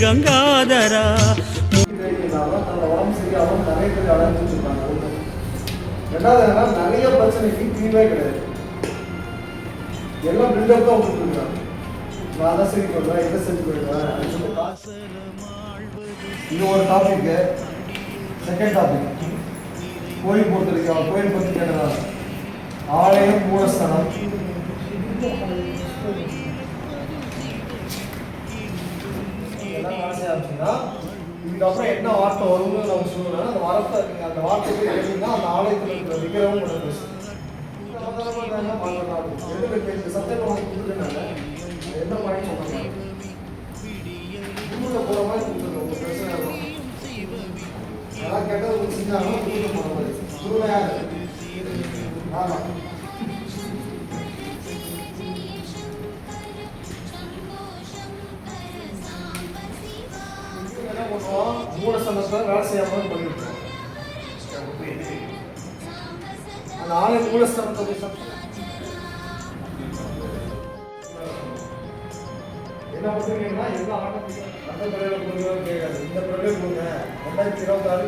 கங்காதரா. உடம்பு சரியாகவும் நிறைய பேர் அடைஞ்சிருக்காங்க. ரெண்டாவது நிறைய பிரச்சனைக்கு தீர்வே கிடையாது. எல்லாம் பில்டப் தான் கொடுத்துருக்காங்க. நான் தான் சரி பண்ணுவேன், இதை செஞ்சு போயிடுவேன். இது ஒரு டாபிக்கு. செகண்ட் டாபிக் கோயில் பொறுத்தவரைக்கும் அவன் கோயில் பற்றி கேட்டதான் ஆலயம் மூலஸ்தானம். அப்படின்னா இதுக்கப்புறம் என்ன வார்த்தை வரும்னு நம்ம சொல்லணும். அந்த வார்த்தை நீங்கள் அந்த வார்த்தைக்கு எழுதினா அந்த ஆலயத்தில் இருக்கிற விக்கிரமும் பண்ண சத்தியம் உனக்கு கொடுத்துருக்காங்க. என்ன பாயிண்ட் சொன்னாங்க குடும்பத்தை போகிற மாதிரி கொடுத்துருக்கோம். உங்கள் பிரச்சனை இருக்கும். யாராவது கேட்டால் உங்களுக்கு செஞ்சாங்கன்னா குடும்பம் போகிற மாதிரி குருவை யார்? ஆமாம். என்ன பண்ணுவோம்? மூலஸ்தானத்தில் வேலை செய்யாமல் பண்ணிவிட்டோம். அந்த ஆலய மூலஸ்தானத்தை என்ன பண்ணுறீங்கன்னா எல்லா ஆட்டத்தையும் அந்த பிள்ளைகளை கொடுக்குறோம் கேட்காது. இந்த பிள்ளைகளை கொடுங்க 2026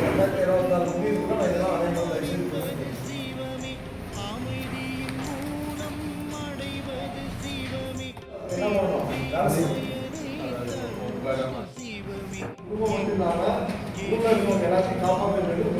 2026 முடிவுக்கு நான் இதெல்லாம் அனைவரும் என்ன பண்ணணும்? வேலை செய்யணும். குடும்பம் வந்து இல்லாமல் குடும்பம் இருக்கவங்க எல்லாத்தையும் காப்பாற்ற வேண்டும்.